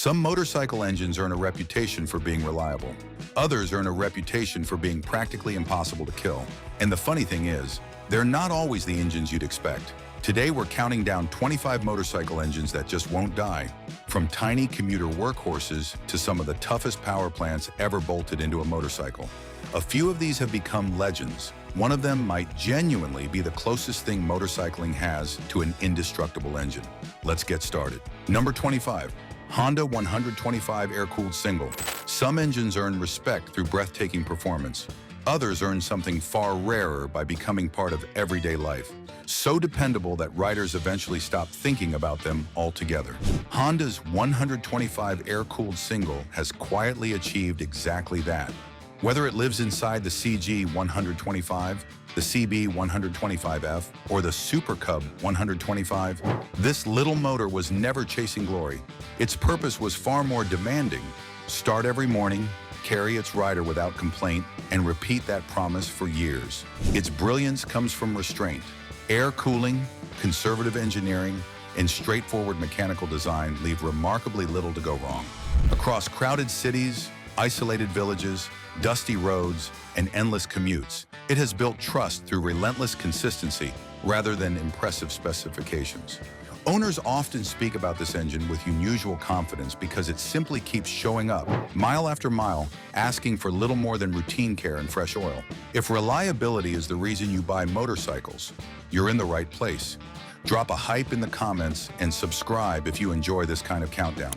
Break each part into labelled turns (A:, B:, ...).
A: Some motorcycle engines earn a reputation for being reliable. Others earn a reputation for being practically impossible to kill. And the funny thing is, they're not always the engines you'd expect. Today, we're counting down 25 motorcycle engines that just won't die. From tiny commuter workhorses to some of the toughest power plants ever bolted into a motorcycle. A few of these have become legends. One of them might genuinely be the closest thing motorcycling has to an indestructible engine. Let's get started. Number 25. Honda 125 air-cooled single. Some engines earn respect through breathtaking performance. Others earn something far rarer by becoming part of everyday life. So dependable that riders eventually stop thinking about them altogether. Honda's 125 air-cooled single has quietly achieved exactly that. Whether it lives inside the CG 125, the CB 125F, or the Super Cub 125, this little motor was never chasing glory. Its purpose was far more demanding. Start every morning, carry its rider without complaint, and repeat that promise for years. Its brilliance comes from restraint. Air cooling, conservative engineering, and straightforward mechanical design leave remarkably little to go wrong. Across crowded cities, isolated villages, dusty roads, and endless commutes, it has built trust through relentless consistency rather than impressive specifications. Owners often speak about this engine with unusual confidence because it simply keeps showing up, mile after mile, asking for little more than routine care and fresh oil. If reliability is the reason you buy motorcycles, you're in the right place. Drop a hype in the comments and subscribe if you enjoy this kind of countdown.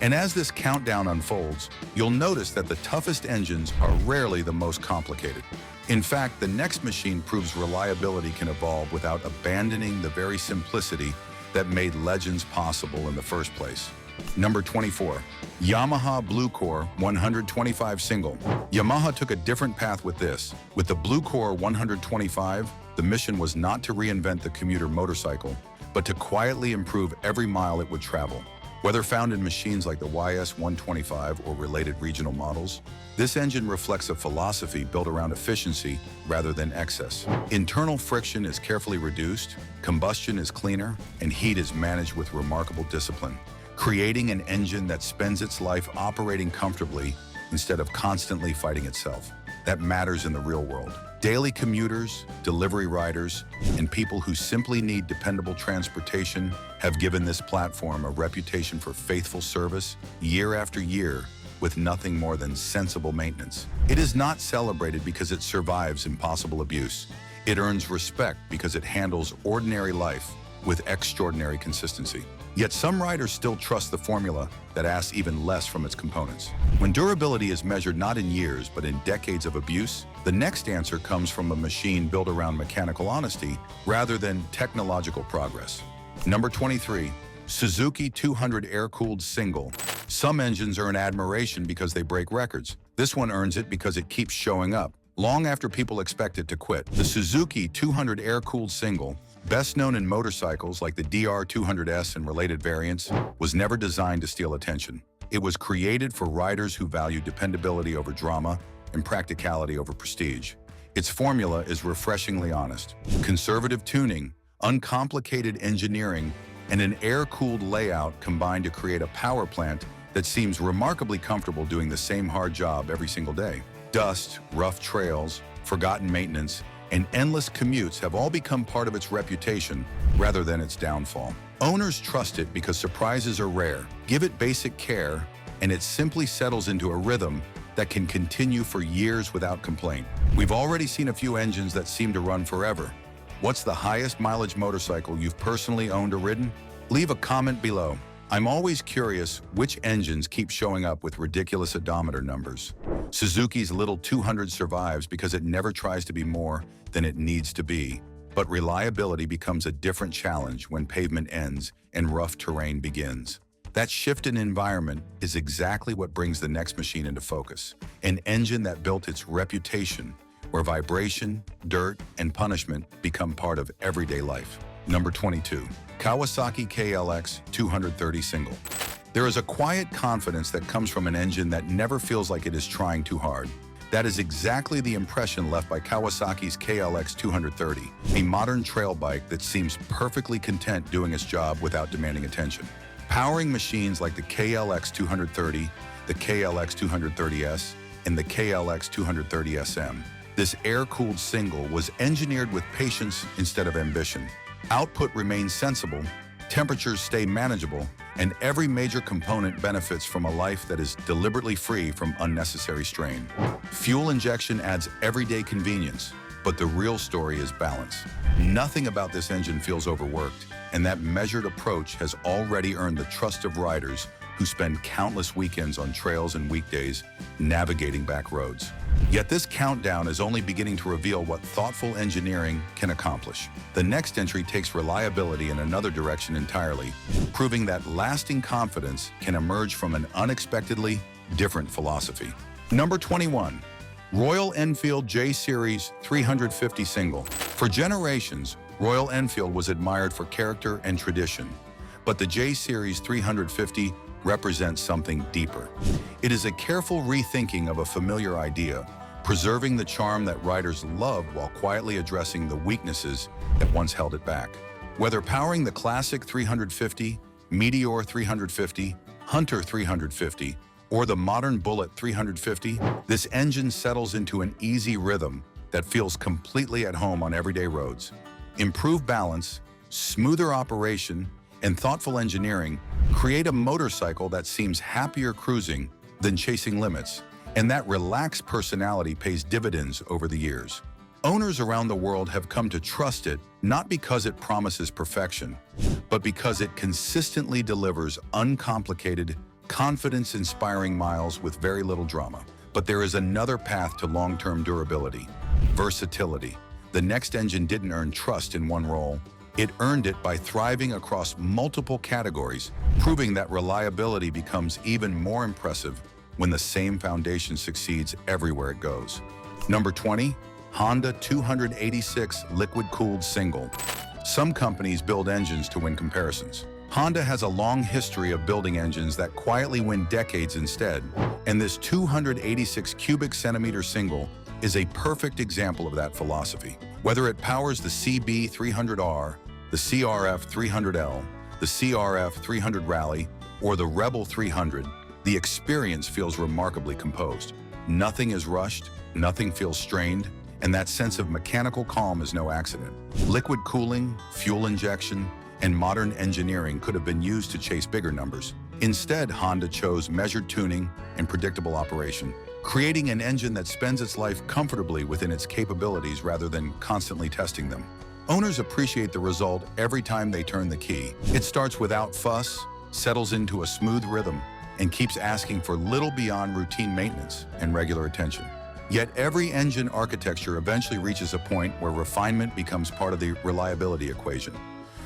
A: And as this countdown unfolds, you'll notice that the toughest engines are rarely the most complicated. In fact, the next machine proves reliability can evolve without abandoning the very simplicity that made legends possible in the first place. Number 24. Yamaha Blue Core 125 single. Yamaha took a different path with this. With the Blue Core 125, the mission was not to reinvent the commuter motorcycle, but to quietly improve every mile it would travel. Whether found in machines like the YS125 or related regional models, this engine reflects a philosophy built around efficiency rather than excess. Internal friction is carefully reduced, combustion is cleaner, and heat is managed with remarkable discipline, creating an engine that spends its life operating comfortably instead of constantly fighting itself. That matters in the real world. Daily commuters, delivery riders, and people who simply need dependable transportation have given this platform a reputation for faithful service year after year with nothing more than sensible maintenance. It is not celebrated because it survives impossible abuse. It earns respect because it handles ordinary life with extraordinary consistency. Yet some riders still trust the formula that asks even less from its components. When durability is measured not in years but in decades of abuse, the next answer comes from a machine built around mechanical honesty rather than technological progress. Number 23. Suzuki 200 air-cooled single. Some engines earn admiration because they break records. This one earns it because it keeps showing up, long after people expect it to quit. The Suzuki 200 air-cooled single, best known in motorcycles like the DR200S and related variants, was never designed to steal attention. It was created for riders who value dependability over drama and practicality over prestige. Its formula is refreshingly honest. Conservative tuning, uncomplicated engineering, and an air-cooled layout combine to create a power plant that seems remarkably comfortable doing the same hard job every single day. Dust, rough trails, forgotten maintenance, and endless commutes have all become part of its reputation rather than its downfall. Owners trust it because surprises are rare. Give it basic care, and it simply settles into a rhythm that can continue for years without complaint. We've already seen a few engines that seem to run forever. What's the highest mileage motorcycle you've personally owned or ridden? Leave a comment below. I'm always curious which engines keep showing up with ridiculous odometer numbers. Suzuki's little 200 survives because it never tries to be more than it needs to be. But reliability becomes a different challenge when pavement ends and rough terrain begins. That shift in environment is exactly what brings the next machine into focus. An engine that built its reputation, where vibration, dirt, and punishment become part of everyday life. Number 22. Kawasaki KLX 230 single. There is a quiet confidence that comes from an engine that never feels like it is trying too hard. That is exactly the impression left by Kawasaki's KLX 230, a modern trail bike that seems perfectly content doing its job without demanding attention. powering machines like the KLX230, the KLX230S, and the KLX230SM. This air-cooled single was engineered with patience instead of ambition. Output remains sensible, temperatures stay manageable, and every major component benefits from a life that is deliberately free from unnecessary strain. Fuel injection adds everyday convenience, but the real story is balance. Nothing about this engine feels overworked, and that measured approach has already earned the trust of riders who spend countless weekends on trails and weekdays navigating back roads. Yet this countdown is only beginning to reveal what thoughtful engineering can accomplish. The next entry takes reliability in another direction entirely, proving that lasting confidence can emerge from an unexpectedly different philosophy. Number 21. Royal Enfield J Series 350 Single. For generations, Royal Enfield was admired for character and tradition, but the J Series 350 represents something deeper. It is a careful rethinking of a familiar idea, preserving the charm that riders loved while quietly addressing the weaknesses that once held it back. Whether powering the classic 350, Meteor 350, Hunter 350, or the modern Bullet 350, this engine settles into an easy rhythm that feels completely at home on everyday roads. Improved balance, smoother operation, and thoughtful engineering create a motorcycle that seems happier cruising than chasing limits, and that relaxed personality pays dividends over the years. Owners around the world have come to trust it not because it promises perfection, but because it consistently delivers uncomplicated, confidence-inspiring miles with very little drama. But there is another path to long-term durability: versatility. The next engine didn't earn trust in one role. It earned it by thriving across multiple categories, proving that reliability becomes even more impressive when the same foundation succeeds everywhere it goes. Number 20, Honda 286 liquid-cooled single. Some companies build engines to win comparisons. Honda has a long history of building engines that quietly win decades instead, and this 286 cubic centimeter single is a perfect example of that philosophy. Whether it powers the CB300R, the CRF 300L, the CRF 300 Rally, or the Rebel 300, the experience feels remarkably composed. Nothing is rushed, nothing feels strained, and that sense of mechanical calm is no accident. Liquid cooling, fuel injection, and modern engineering could have been used to chase bigger numbers. Instead, Honda chose measured tuning and predictable operation, creating an engine that spends its life comfortably within its capabilities rather than constantly testing them. Owners appreciate the result every time they turn the key. It starts without fuss, settles into a smooth rhythm, and keeps asking for little beyond routine maintenance and regular attention. Yet every engine architecture eventually reaches a point where refinement becomes part of the reliability equation.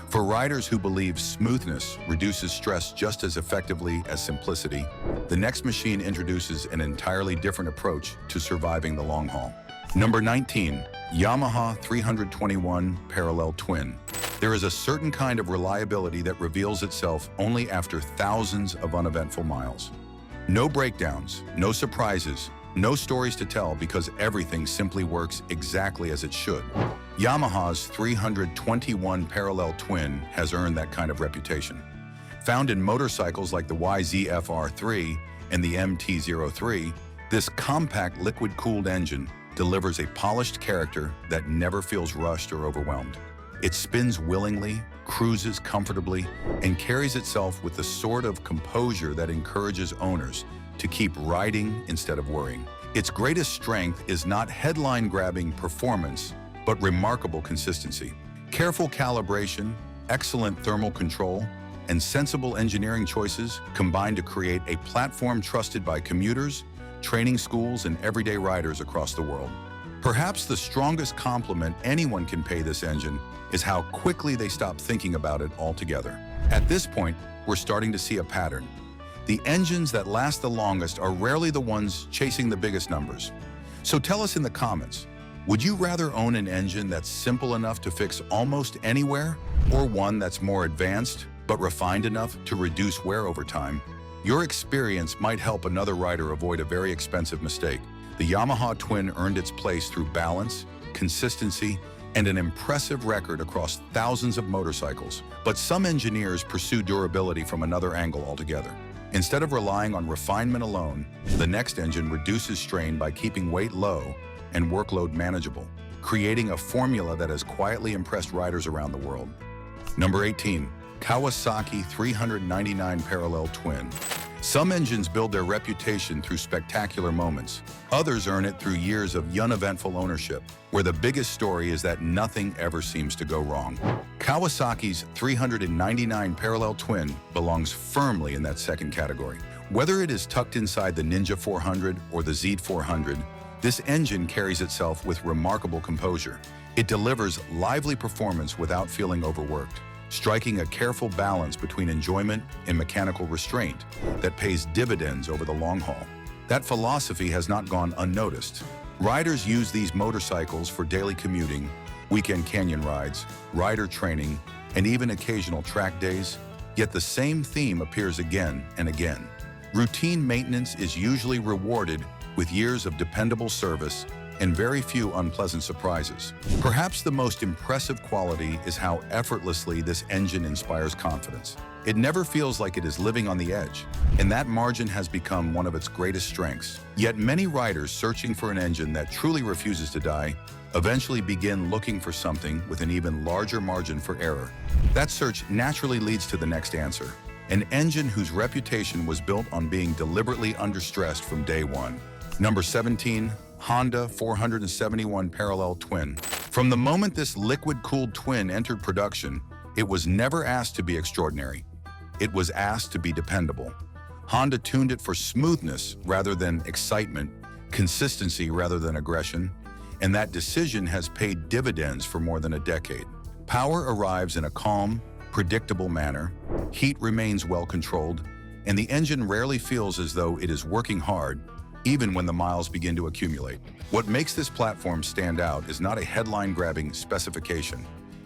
A: For riders who believe smoothness reduces stress just as effectively as simplicity, the next machine introduces an entirely different approach to surviving the long haul. Number 19, Yamaha 321 Parallel Twin. There is a certain kind of reliability that reveals itself only after thousands of uneventful miles. No breakdowns, no surprises, no stories to tell because everything simply works exactly as it should. Yamaha's 321 Parallel Twin has earned that kind of reputation. Found in motorcycles like the YZF-R3 and the MT-03, this compact liquid-cooled engine delivers a polished character that never feels rushed or overwhelmed. It spins willingly, cruises comfortably, and carries itself with the sort of composure that encourages owners to keep riding instead of worrying. Its greatest strength is not headline-grabbing performance, but remarkable consistency. Careful calibration, excellent thermal control, and sensible engineering choices combine to create a platform trusted by commuters, training schools, and everyday riders across the world. Perhaps the strongest compliment anyone can pay this engine is how quickly they stop thinking about it altogether. At this point, we're starting to see a pattern. The engines that last the longest are rarely the ones chasing the biggest numbers. So tell us in the comments, would you rather own an engine that's simple enough to fix almost anywhere, or one that's more advanced but refined enough to reduce wear over time? Your experience might help another rider avoid a very expensive mistake. The Yamaha Twin earned its place through balance, consistency, and an impressive record across thousands of motorcycles. But some engineers pursue durability from another angle altogether. Instead of relying on refinement alone, the next engine reduces strain by keeping weight low and workload manageable, creating a formula that has quietly impressed riders around the world. Number 18, Kawasaki 399 Parallel Twin. Some engines build their reputation through spectacular moments. Others earn it through years of uneventful ownership, where the biggest story is that nothing ever seems to go wrong. Kawasaki's 399 Parallel Twin belongs firmly in that second category. Whether it is tucked inside the Ninja 400 or the Z 400, this engine carries itself with remarkable composure. It delivers lively performance without feeling overworked, striking a careful balance between enjoyment and mechanical restraint that pays dividends over the long haul. That philosophy has not gone unnoticed. Riders use these motorcycles for daily commuting, weekend canyon rides, rider training, and even occasional track days, yet the same theme appears again and again. Routine maintenance is usually rewarded with years of dependable service and very few unpleasant surprises. Perhaps the most impressive quality is how effortlessly this engine inspires confidence. It never feels like it is living on the edge, and that margin has become one of its greatest strengths. Yet many riders searching for an engine that truly refuses to die eventually begin looking for something with an even larger margin for error. That search naturally leads to the next answer, an engine whose reputation was built on being deliberately understressed from day one. Number 17, Honda 471 Parallel Twin. From the moment this liquid-cooled twin entered production, it was never asked to be extraordinary. It was asked to be dependable. Honda tuned it for smoothness rather than excitement, consistency rather than aggression, and that decision has paid dividends for more than a decade. Power arrives in a calm, predictable manner, heat remains well-controlled, and the engine rarely feels as though it is working hard, even when the miles begin to accumulate. What makes this platform stand out is not a headline-grabbing specification.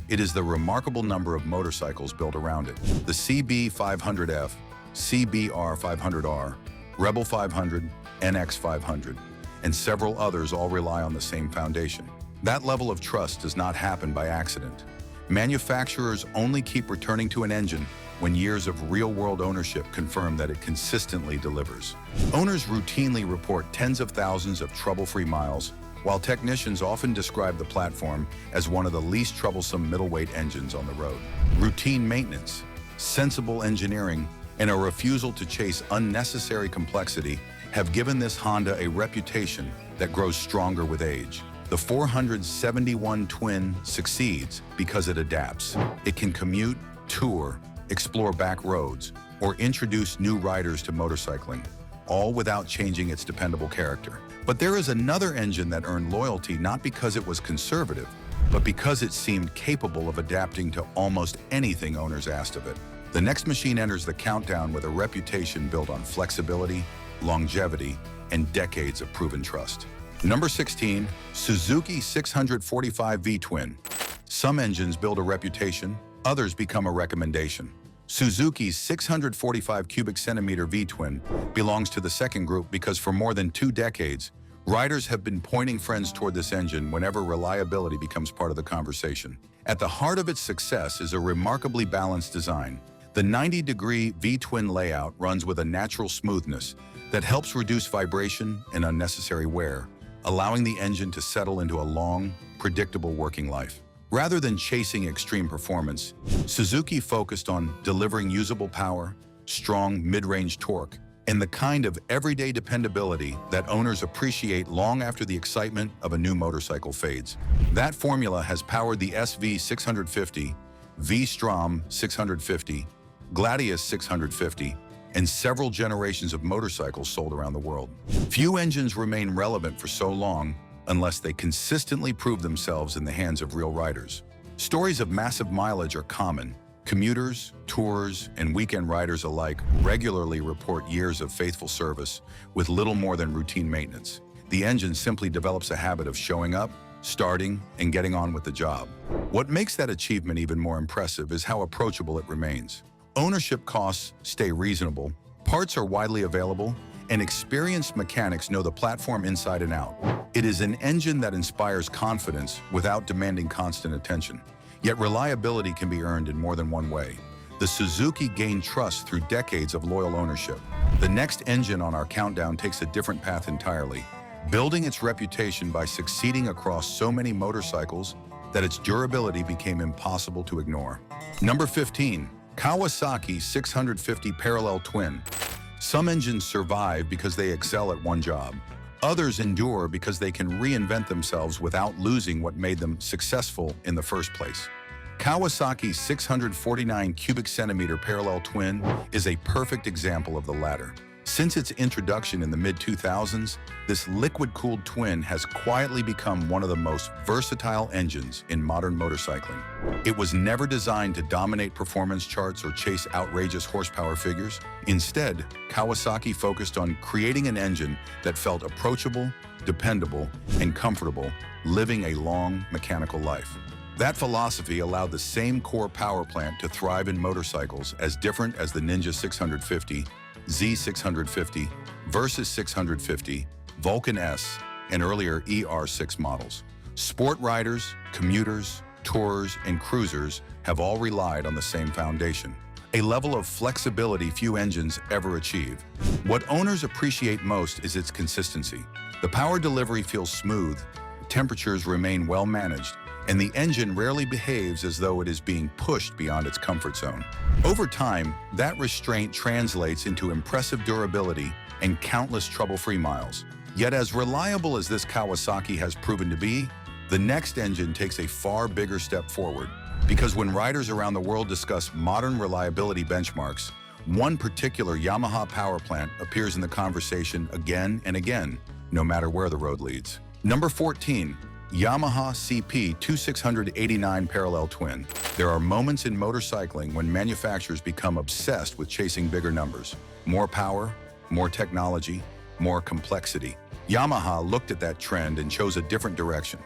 A: It is the remarkable number of motorcycles built around it. The CB 500F, CBR 500R, Rebel 500, NX 500, and several others all rely on the same foundation. That level of trust does not happen by accident. Manufacturers only keep returning to an engine when years of real-world ownership confirm that it consistently delivers. Owners routinely report tens of thousands of trouble-free miles, while technicians often describe the platform as one of the least troublesome middleweight engines on the road. Routine maintenance, sensible engineering, and a refusal to chase unnecessary complexity have given this Honda a reputation that grows stronger with age. The 471 Twin succeeds because it adapts. It can commute, tour, explore back roads, or introduce new riders to motorcycling, all without changing its dependable character. But there is another engine that earned loyalty not because it was conservative, but because it seemed capable of adapting to almost anything owners asked of it. The next machine enters the countdown with a reputation built on flexibility, longevity, and decades of proven trust. Number 16, Suzuki 645 V-Twin. Some engines build a reputation, others become a recommendation. Suzuki's 645 cubic centimeter V-Twin belongs to the second group because for more than 2 decades, riders have been pointing friends toward this engine whenever reliability becomes part of the conversation. At the heart of its success is a remarkably balanced design. The 90-degree V-Twin layout runs with a natural smoothness that helps reduce vibration and unnecessary wear, allowing the engine to settle into a long, predictable working life. Rather than chasing extreme performance, Suzuki focused on delivering usable power, strong mid-range torque, and the kind of everyday dependability that owners appreciate long after the excitement of a new motorcycle fades. That formula has powered the SV 650, V-Strom 650, Gladius 650, and several generations of motorcycles sold around the world. Few engines remain relevant for so long unless they consistently prove themselves in the hands of real riders. Stories of massive mileage are common. Commuters, tourers, and weekend riders alike regularly report years of faithful service with little more than routine maintenance. The engine simply develops a habit of showing up, starting, and getting on with the job. What makes that achievement even more impressive is how approachable it remains. Ownership costs stay reasonable, parts are widely available, and experienced mechanics know the platform inside and out. It is an engine that inspires confidence without demanding constant attention. Yet reliability can be earned in more than one way. The Suzuki gained trust through decades of loyal ownership. The next engine on our countdown takes a different path entirely, building its reputation by succeeding across so many motorcycles that its durability became impossible to ignore. Number 15, Kawasaki 650 Parallel Twin. Some engines survive because they excel at one job. Others endure because they can reinvent themselves without losing what made them successful in the first place. Kawasaki's 649 cubic centimeter parallel twin is a perfect example of the latter. Since its introduction in the mid-2000s, this liquid-cooled twin has quietly become one of the most versatile engines in modern motorcycling. It was never designed to dominate performance charts or chase outrageous horsepower figures. Instead, Kawasaki focused on creating an engine that felt approachable, dependable, and comfortable, living a long mechanical life. That philosophy allowed the same core power plant to thrive in motorcycles as different as the Ninja 650, Z650, Versys 650, Vulcan S, and earlier ER6 models. Sport riders, commuters, tourers, and cruisers have all relied on the same foundation, a level of flexibility few engines ever achieve. What owners appreciate most is its consistency. The power delivery feels smooth, temperatures remain well managed, and the engine rarely behaves as though it is being pushed beyond its comfort zone. Over time, that restraint translates into impressive durability and countless trouble-free miles. Yet as reliable as this Kawasaki has proven to be, the next engine takes a far bigger step forward. Because when riders around the world discuss modern reliability benchmarks, one particular Yamaha power plant appears in the conversation again and again, no matter where the road leads. Number 14. Yamaha CP2689 Parallel Twin. There are moments in motorcycling when manufacturers become obsessed with chasing bigger numbers. More power, more technology, more complexity. Yamaha looked at that trend and chose a different direction.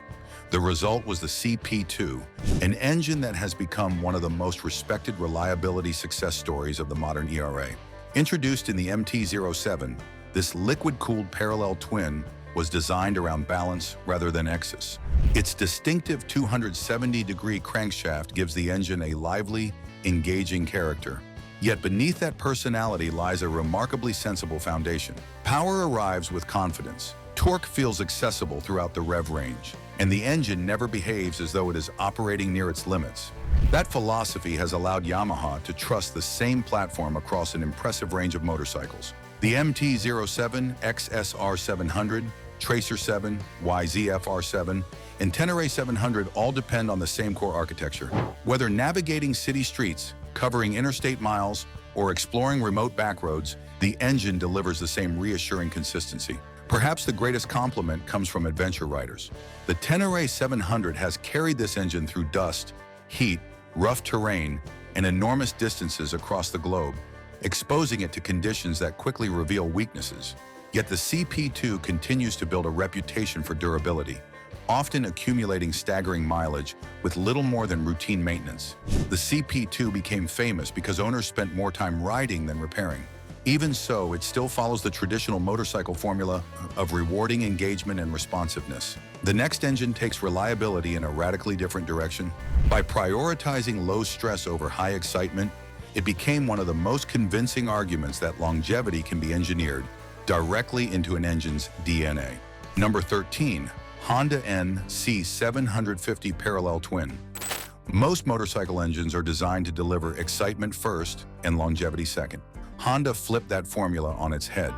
A: The result was the CP2, an engine that has become one of the most respected reliability success stories of the modern ERA. Introduced in the MT-07, this liquid-cooled parallel twin was designed around balance rather than excess. Its distinctive 270-degree crankshaft gives the engine a lively, engaging character. Yet beneath that personality lies a remarkably sensible foundation. Power arrives with confidence. Torque feels accessible throughout the rev range, and the engine never behaves as though it is operating near its limits. That philosophy has allowed Yamaha to trust the same platform across an impressive range of motorcycles. The MT-07, XSR 700, Tracer 7, YZF-R 7, and Tenere 700 all depend on the same core architecture. Whether navigating city streets, covering interstate miles, or exploring remote backroads, the engine delivers the same reassuring consistency. Perhaps the greatest compliment comes from adventure riders. The Tenere 700 has carried this engine through dust, heat, rough terrain, and enormous distances across the globe, exposing it to conditions that quickly reveal weaknesses. Yet the CP2 continues to build a reputation for durability, often accumulating staggering mileage with little more than routine maintenance. The CP2 became famous because owners spent more time riding than repairing. Even so, it still follows the traditional motorcycle formula of rewarding engagement and responsiveness. The next engine takes reliability in a radically different direction. By prioritizing low stress over high excitement, it became one of the most convincing arguments that longevity can be engineered directly into an engine's DNA. Number 13. Honda NC 750 Parallel Twin. Most motorcycle engines are designed to deliver excitement first and longevity second. Honda flipped that formula on its head.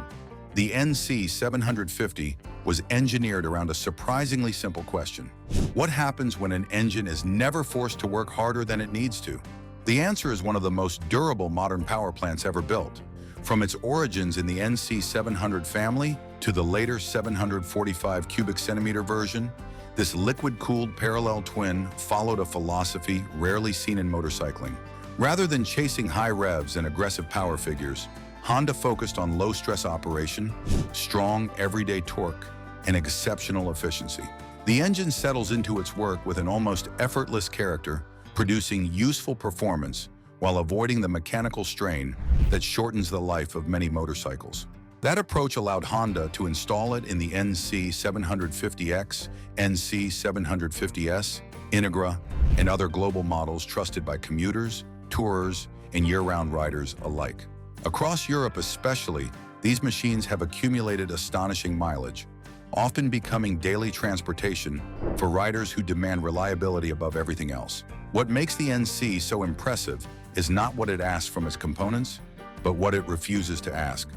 A: The NC 750 was engineered around a surprisingly simple question. What happens when an engine is never forced to work harder than it needs to? The answer is one of the most durable modern power plants ever built. From its origins in the NC 700 family to the later 745 cubic centimeter version, this liquid-cooled parallel twin followed a philosophy rarely seen in motorcycling. Rather than chasing high revs and aggressive power figures, Honda focused on low-stress operation, strong everyday torque, and exceptional efficiency. The engine settles into its work with an almost effortless character, producing useful performance while avoiding the mechanical strain that shortens the life of many motorcycles. That approach allowed Honda to install it in the NC750X, NC750S, Integra, and other global models trusted by commuters, tourers, and year-round riders alike. Across Europe especially, these machines have accumulated astonishing mileage, often becoming daily transportation for riders who demand reliability above everything else. What makes the NC so impressive is not what it asks from its components, but what it refuses to ask.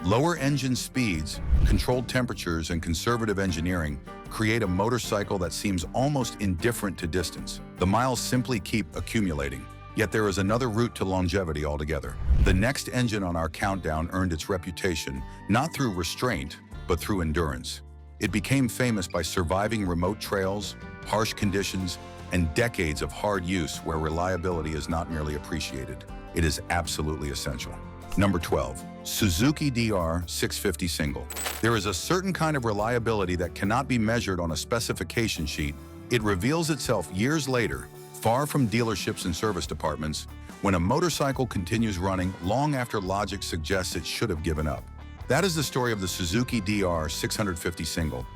A: Lower engine speeds, controlled temperatures, and conservative engineering create a motorcycle that seems almost indifferent to distance. The miles simply keep accumulating. Yet there is another route to longevity altogether. The next engine on our countdown earned its reputation not through restraint, but through endurance. It became famous by surviving remote trails, harsh conditions, and decades of hard use where reliability is not merely appreciated. It is absolutely essential. Number 12, Suzuki DR650 Single. There is a certain kind of reliability that cannot be measured on a specification sheet. It reveals itself years later, far from dealerships and service departments, when a motorcycle continues running long after logic suggests it should have given up. That is the story of the Suzuki DR650 Single.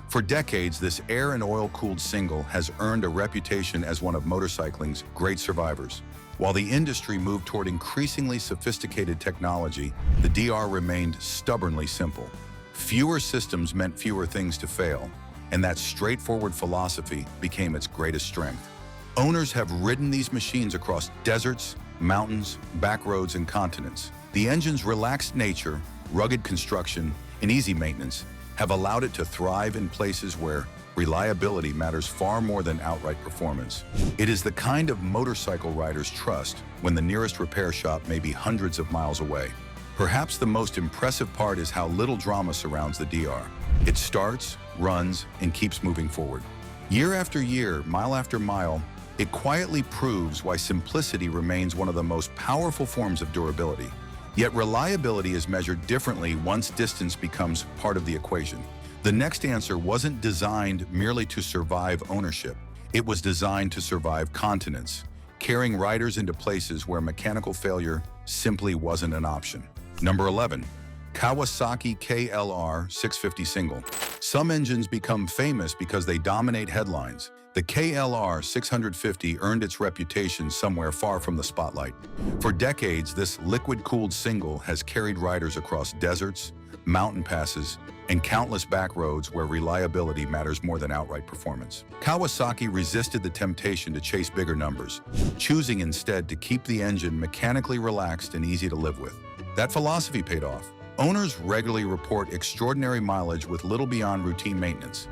A: For decades, this air and oil-cooled single has earned a reputation as one of motorcycling's great survivors. While the industry moved toward increasingly sophisticated technology, the DR remained stubbornly simple. Fewer systems meant fewer things to fail, and that straightforward philosophy became its greatest strength. Owners have ridden these machines across deserts, mountains, back roads, and continents. The engine's relaxed nature, rugged construction, and easy maintenance have allowed it to thrive in places where reliability matters far more than outright performance. It is the kind of motorcycle riders trust when the nearest repair shop may be hundreds of miles away. Perhaps the most impressive part is how little drama surrounds the DR. It starts, runs, and keeps moving forward. Year after year, mile after mile, it quietly proves why simplicity remains one of the most powerful forms of durability. Yet reliability is measured differently once distance becomes part of the equation. The next answer wasn't designed merely to survive ownership. It was designed to survive continents, carrying riders into places where mechanical failure simply wasn't an option. Number 11, Kawasaki KLR650 Single. Some engines become famous because they dominate headlines. The KLR650 earned its reputation somewhere far from the spotlight. For decades, this liquid-cooled single has carried riders across deserts, mountain passes, and countless back roads where reliability matters more than outright performance. Kawasaki resisted the temptation to chase bigger numbers, choosing instead to keep the engine mechanically relaxed and easy to live with. That philosophy paid off. Owners regularly report extraordinary mileage with little beyond routine maintenance.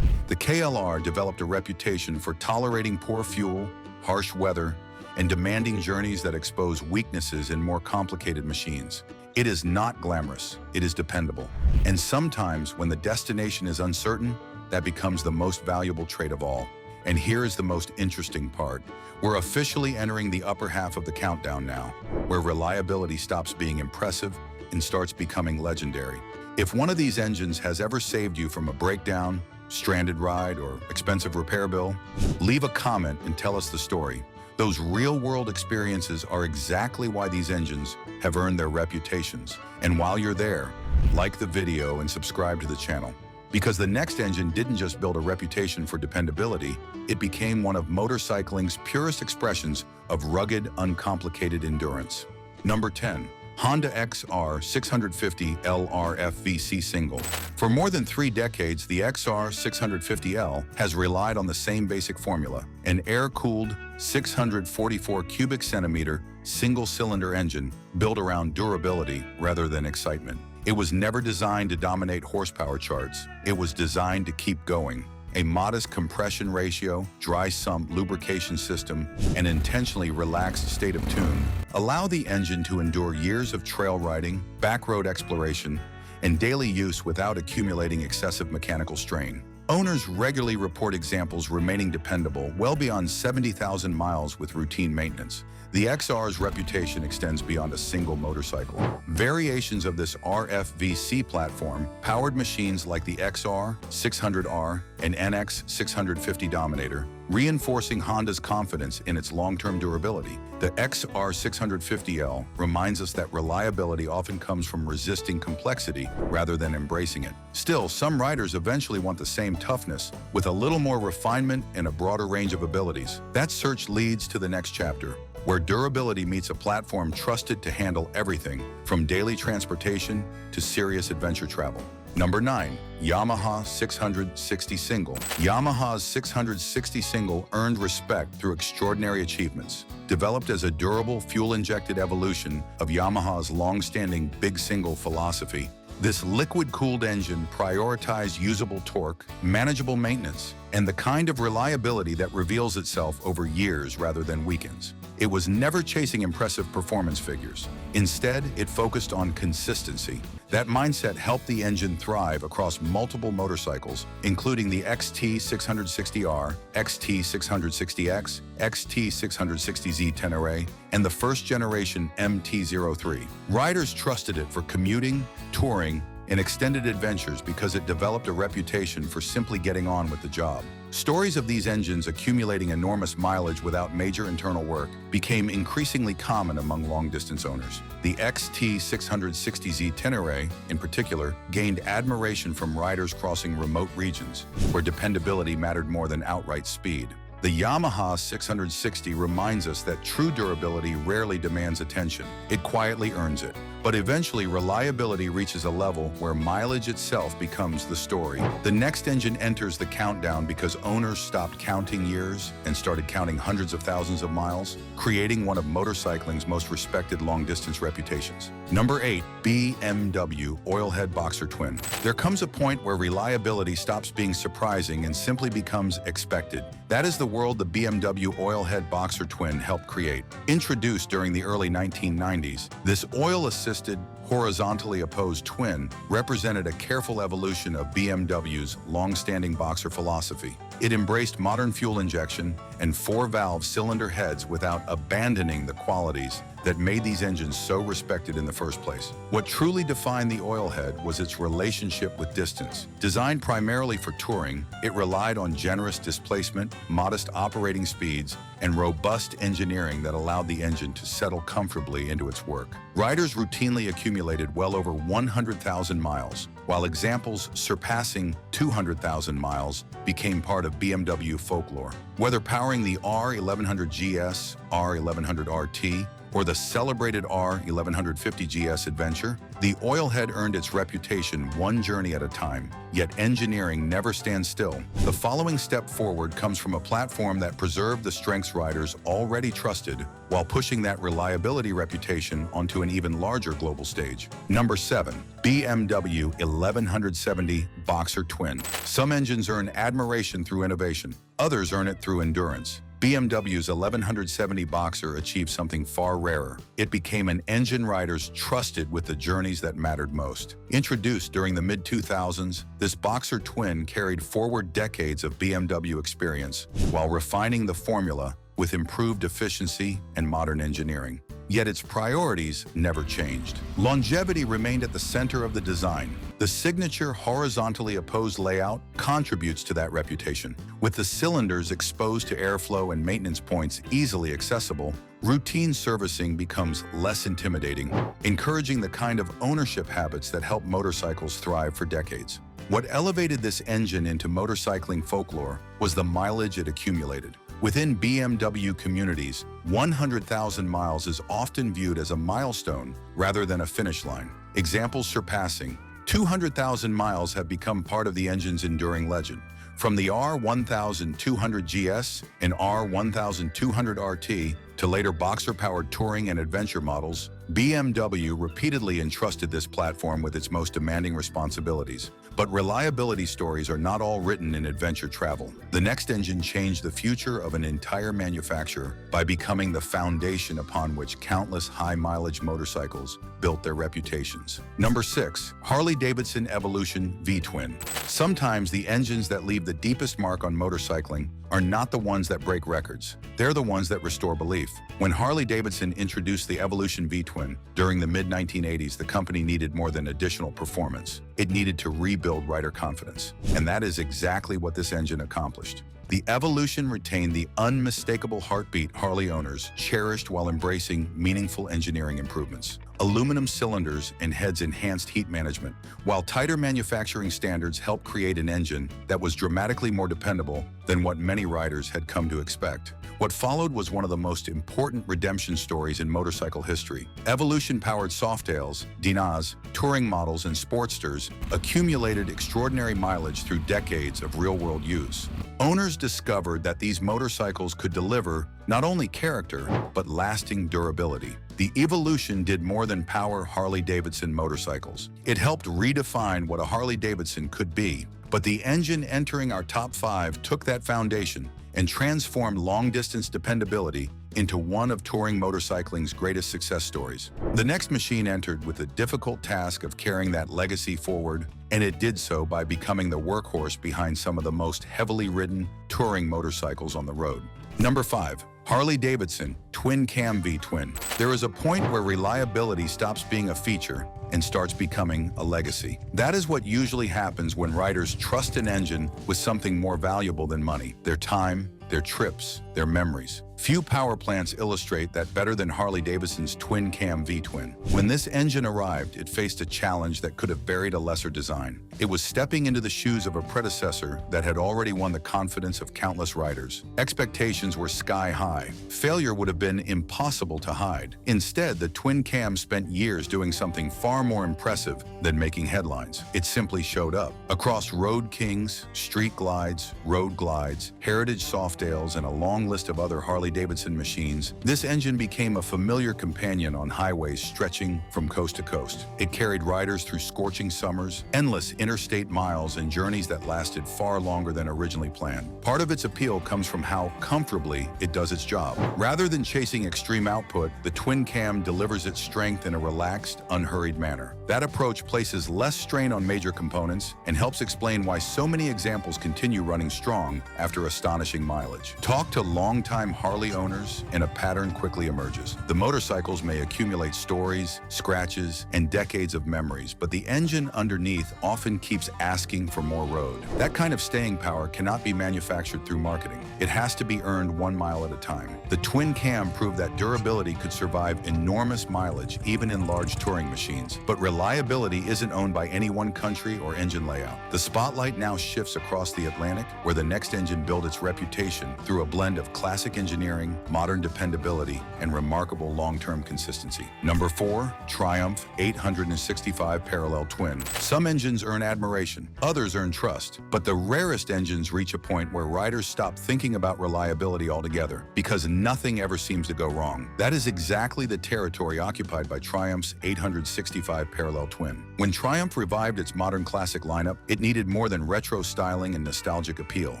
A: The KLR developed a reputation for tolerating poor fuel, harsh weather, and demanding journeys that expose weaknesses in more complicated machines. It is not glamorous, it is dependable. And sometimes, when the destination is uncertain, that becomes the most valuable trait of all. And here is the most interesting part. We're officially entering the upper half of the countdown now, where reliability stops being impressive and starts becoming legendary. If one of these engines has ever saved you from a breakdown, stranded ride, or expensive repair bill, leave a comment and tell us the story. Those real-world experiences are exactly why these engines have earned their reputations. And while you're there, like the video and subscribe to the channel. Because the next engine didn't just build a reputation for dependability, it became one of motorcycling's purest expressions of rugged, uncomplicated endurance. Number 10. Honda XR650 LR-FVC Single. For more than 3 decades, the XR650L has relied on the same basic formula, an air-cooled 644 cubic centimeter single-cylinder engine built around durability rather than excitement. It was never designed to dominate horsepower charts. It was designed to keep going. A modest compression ratio, dry sump lubrication system, and intentionally relaxed state of tune allow the engine to endure years of trail riding, backroad exploration, and daily use without accumulating excessive mechanical strain. Owners regularly report examples remaining dependable well beyond 70,000 miles with routine maintenance. The XR's reputation extends beyond a single motorcycle. Variations of this RFVC platform powered machines like the XR 600R and NX 650 Dominator, reinforcing Honda's confidence in its long-term durability. The XR 650L reminds us that reliability often comes from resisting complexity rather than embracing it. Still, some riders eventually want the same toughness with a little more refinement and a broader range of abilities. That search leads to the next chapter, where durability meets a platform trusted to handle everything from daily transportation to serious adventure travel. Number 9. Yamaha 660 Single. Yamaha's 660 Single earned respect through extraordinary achievements. Developed as a durable, fuel-injected evolution of Yamaha's long-standing big single philosophy, this liquid-cooled engine prioritized usable torque, manageable maintenance, and the kind of reliability that reveals itself over years rather than weekends. It was never chasing impressive performance figures. Instead, it focused on consistency. That mindset helped the engine thrive across multiple motorcycles, including the XT660R, XT660X, XT660Z10RA, and the first-generation MT-03. Riders trusted it for commuting, touring, and extended adventures because it developed a reputation for simply getting on with the job. Stories of these engines accumulating enormous mileage without major internal work became increasingly common among long-distance owners. The XT660Z10RA, in particular, gained admiration from riders crossing remote regions, where dependability mattered more than outright speed. The Yamaha 660 reminds us that true durability rarely demands attention. It quietly earns it. But eventually, reliability reaches a level where mileage itself becomes the story. The next engine enters the countdown because owners stopped counting years and started counting hundreds of thousands of miles, creating one of motorcycling's most respected long-distance reputations. Number 8. BMW Oilhead Boxer Twin. There comes a point where reliability stops being surprising and simply becomes expected. That is the world the BMW Oilhead Boxer Twin helped create. Introduced during the early 1990s, this oil-assisted, horizontally opposed twin represented a careful evolution of BMW's long-standing boxer philosophy. It embraced modern fuel injection and 4-valve cylinder heads without abandoning the qualities that made these engines so respected in the first place. What truly defined the Oilhead was its relationship with distance. Designed primarily for touring, it relied on generous displacement, modest operating speeds, and robust engineering that allowed the engine to settle comfortably into its work. Riders routinely accumulated well over 100,000 miles, while examples surpassing 200,000 miles became part of BMW folklore. Whether powering the R1100GS, R1100RT, or the celebrated R1150GS Adventure, the Oilhead earned its reputation one journey at a time, yet engineering never stands still. The following step forward comes from a platform that preserved the strengths riders already trusted while pushing that reliability reputation onto an even larger global stage. Number 7. BMW 1170 Boxer Twin. Some engines earn admiration through innovation. Others earn it through endurance. BMW's 1170 Boxer achieved something far rarer. It became an engine riders trusted with the journeys that mattered most. Introduced during the mid-2000s, this Boxer Twin carried forward decades of BMW experience while refining the formula with improved efficiency and modern engineering. Yet its priorities never changed. Longevity remained at the center of the design. The signature horizontally opposed layout contributes to that reputation. With the cylinders exposed to airflow and maintenance points easily accessible, routine servicing becomes less intimidating, encouraging the kind of ownership habits that help motorcycles thrive for decades. What elevated this engine into motorcycling folklore was the mileage it accumulated. Within BMW communities, 100,000 miles is often viewed as a milestone rather than a finish line. Examples surpassing 200,000 miles have become part of the engine's enduring legend. From the R1200GS and R1200RT to later boxer-powered touring and adventure models, BMW repeatedly entrusted this platform with its most demanding responsibilities. But reliability stories are not all written in adventure travel. The next engine changed the future of an entire manufacturer by becoming the foundation upon which countless high-mileage motorcycles built their reputations. Number 6. Harley-Davidson Evolution V-Twin. Sometimes the engines that leave the deepest mark on motorcycling are not the ones that break records. They're the ones that restore belief. When Harley-Davidson introduced the Evolution V-Twin during the mid-1980s, the company needed more than additional performance. It needed to rebuild rider confidence. And that is exactly what this engine accomplished. The Evolution retained the unmistakable heartbeat Harley owners cherished while embracing meaningful engineering improvements. Aluminum cylinders and heads enhanced heat management, while tighter manufacturing standards helped create an engine that was dramatically more dependable than what many riders had come to expect. What followed was one of the most important redemption stories in motorcycle history. Evolution-powered Softails, Dinahs, touring models, and Sportsters accumulated extraordinary mileage through decades of real-world use. Owners discovered that these motorcycles could deliver not only character, but lasting durability. The Evolution did more than power Harley-Davidson motorcycles. It helped redefine what a Harley-Davidson could be. But the engine entering our top 5 took that foundation and transformed long-distance dependability into one of touring motorcycling's greatest success stories. The next machine entered with the difficult task of carrying that legacy forward, and it did so by becoming the workhorse behind some of the most heavily ridden touring motorcycles on the road. Number 5. Harley-Davidson Twin Cam V-Twin. There is a point where reliability stops being a feature and starts becoming a legacy. That is what usually happens when riders trust an engine with something more valuable than money: their time, their trips, their memories. Few power plants illustrate that better than Harley-Davidson's Twin Cam V-Twin. When this engine arrived, it faced a challenge that could have buried a lesser design. It was stepping into the shoes of a predecessor that had already won the confidence of countless riders. Expectations were sky high. Failure would have been impossible to hide. Instead, the Twin Cam spent years doing something far more impressive than making headlines. It simply showed up. Across Road Kings, Street Glides, Road Glides, Heritage Softails, and a long list of other Harley-Davidson machines, this engine became a familiar companion on highways stretching from coast to coast. It carried riders through scorching summers, endless interstate miles, and journeys that lasted far longer than originally planned. Part of its appeal comes from how comfortably it does its job. Rather than chasing extreme output, the Twin Cam delivers its strength in a relaxed, unhurried manner. That approach places less strain on major components and helps explain why so many examples continue running strong after astonishing mileage. Talk to longtime Harley owners, and a pattern quickly emerges. The motorcycles may accumulate stories, scratches, and decades of memories, but the engine underneath often keeps asking for more road. That kind of staying power cannot be manufactured through marketing. It has to be earned 1 mile at a time. The Twin Cam proved that durability could survive enormous mileage even in large touring machines. But reliability isn't owned by any one country or engine layout. The spotlight now shifts across the Atlantic, where the next engine built its reputation through a blend of classic engineering, modern dependability, and remarkable long-term consistency. Number 4. Triumph 865 Parallel Twin. Some engines earn admiration, others earn trust, but the rarest engines reach a point where riders stop thinking about reliability altogether because nothing ever seems to go wrong. That is exactly the territory occupied by Triumph's 865 Parallel Twin. When Triumph revived its modern classic lineup, it needed more than retro styling and nostalgic appeal.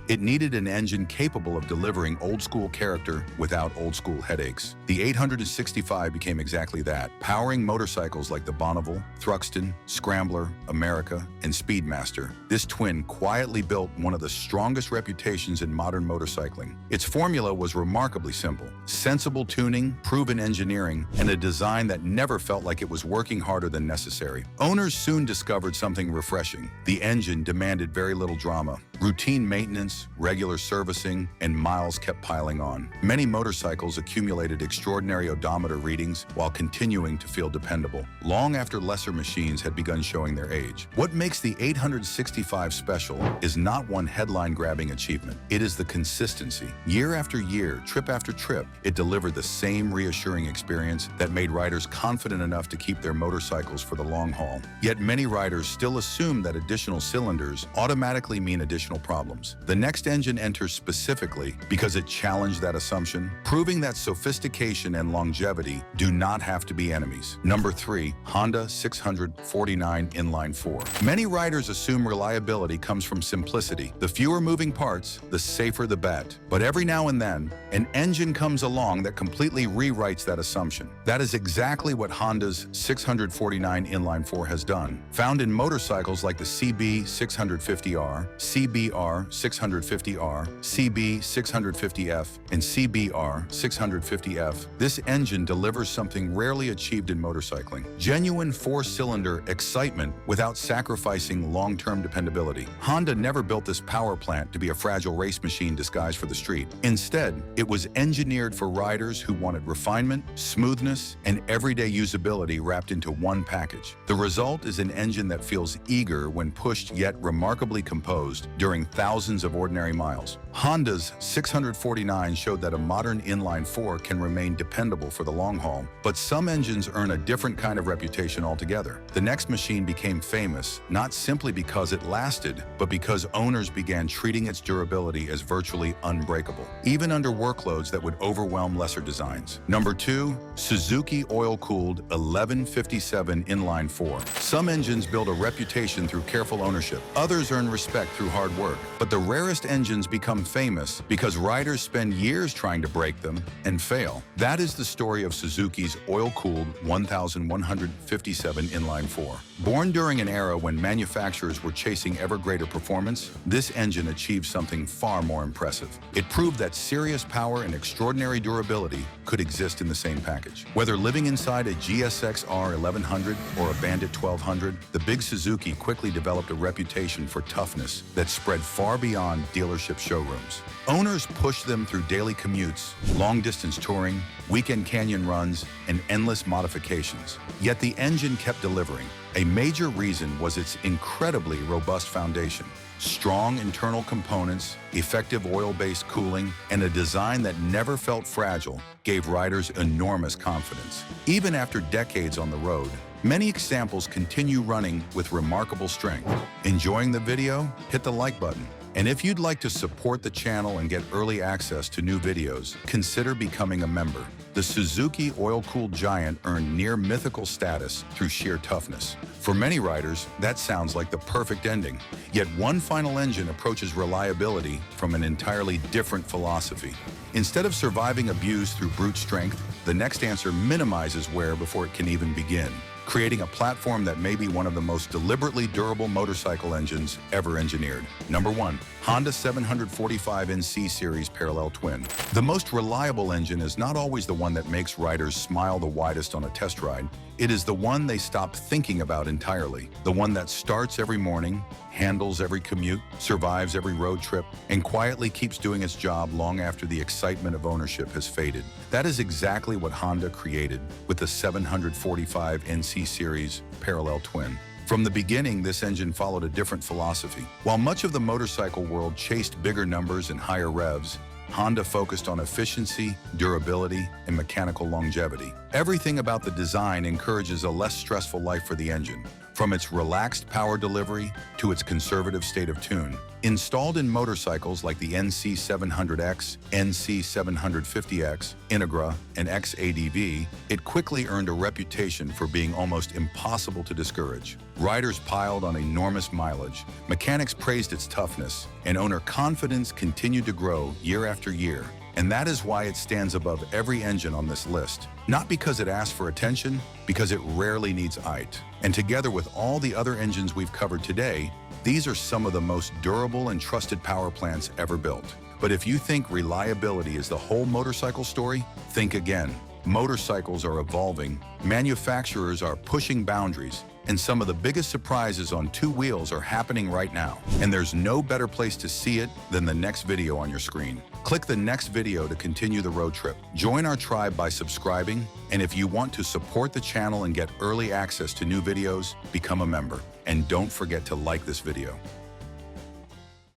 A: It needed an engine capable of delivering old-school character without old-school headaches. The 865 became exactly that, powering motorcycles like the Bonneville, Thruxton, Scrambler, America, and Speedmaster. This twin quietly built one of the strongest reputations in modern motorcycling. Its formula was remarkably simple: sensible tuning, proven engineering, and a design that never felt like it was working harder than necessary. Owners soon discovered something refreshing. The engine demanded very little drama. Routine maintenance, regular servicing, and miles kept piling on. Many motorcycles accumulated extraordinary odometer readings while continuing to feel dependable, long after lesser machines had begun showing their age. What makes the 865 special is not one headline-grabbing achievement. It is the consistency. Year after year, trip after trip, it delivered the same reassuring experience that made riders confident enough to keep their motorcycles for the long haul. Yet many riders still assume that additional cylinders automatically mean additional operational problems. The next engine enters specifically because it challenged that assumption, proving that sophistication and longevity do not have to be enemies. Number 3, Honda 649 Inline 4. Many riders assume reliability comes from simplicity. The fewer moving parts, the safer the bet. But every now and then, an engine comes along that completely rewrites that assumption. That is exactly what Honda's 649 Inline 4 has done. Found in motorcycles like the CB650R, CBR650R, CB650F, and CBR650F, this engine delivers something rarely achieved in motorcycling: genuine four-cylinder excitement without sacrificing long-term dependability. Honda never built this power plant to be a fragile race machine disguised for the street. Instead, it was engineered for riders who wanted refinement, smoothness, and everyday usability wrapped into one package. The result is an engine that feels eager when pushed, yet remarkably composed during thousands of ordinary miles. Honda's 649 showed that a modern inline 4 can remain dependable for the long haul, but some engines earn a different kind of reputation altogether. The next machine became famous not simply because it lasted, but because owners began treating its durability as virtually unbreakable, even under workloads that would overwhelm lesser designs. Number 2, Suzuki oil-cooled 1157 Inline 4. Some engines build a reputation through careful ownership. Others earn respect through hard work. But the rarest engines become famous because riders spend years trying to break them and fail. That is the story of Suzuki's oil-cooled 1157 Inline 4. Born during an era when manufacturers were chasing ever greater performance, this engine achieved something far more impressive. It proved that serious power and extraordinary durability could exist in the same package. Whether living inside a GSX-R 1100 or a Bandit 1200, the big Suzuki quickly developed a reputation for toughness that spread far beyond dealership showrooms. Owners pushed them through daily commutes, long-distance touring, weekend canyon runs, and endless modifications. Yet the engine kept delivering. A major reason was its incredibly robust foundation. Strong internal components, effective oil-based cooling, and a design that never felt fragile gave riders enormous confidence. Even after decades on the road, many examples continue running with remarkable strength. Enjoying the video? Hit the like button. And if you'd like to support the channel and get early access to new videos, consider becoming a member. The Suzuki oil-cooled giant earned near-mythical status through sheer toughness. For many riders, that sounds like the perfect ending. Yet one final engine approaches reliability from an entirely different philosophy. Instead of surviving abuse through brute strength, the next answer minimizes wear before it can even begin, creating a platform that may be one of the most deliberately durable motorcycle engines ever engineered. Number 1, Honda 745 NC Series Parallel Twin. The most reliable engine is not always the one that makes riders smile the widest on a test ride. It is the one they stop thinking about entirely. The one that starts every morning, handles every commute, survives every road trip, and quietly keeps doing its job long after the excitement of ownership has faded. That is exactly what Honda created with the 745 NC Series Parallel Twin. From the beginning, this engine followed a different philosophy. While much of the motorcycle world chased bigger numbers and higher revs, Honda focused on efficiency, durability, and mechanical longevity. Everything about the design encourages a less stressful life for the engine, from its relaxed power delivery to its conservative state of tune. Installed in motorcycles like the NC700X, NC750X, Integra, and XADV, it quickly earned a reputation for being almost impossible to discourage. Riders piled on enormous mileage, mechanics praised its toughness, and owner confidence continued to grow year after year. And that is why it stands above every engine on this list. Not because it asks for attention, because it rarely needs IT. And together with all the other engines we've covered today, these are some of the most durable and trusted power plants ever built. But if you think reliability is the whole motorcycle story, think again. Motorcycles are evolving, manufacturers are pushing boundaries, and some of the biggest surprises on two wheels are happening right now. And there's no better place to see it than the next video on your screen. Click the next video to continue the road trip. Join our tribe by subscribing, and if you want to support the channel and get early access to new videos, become a member. And don't forget to like this video.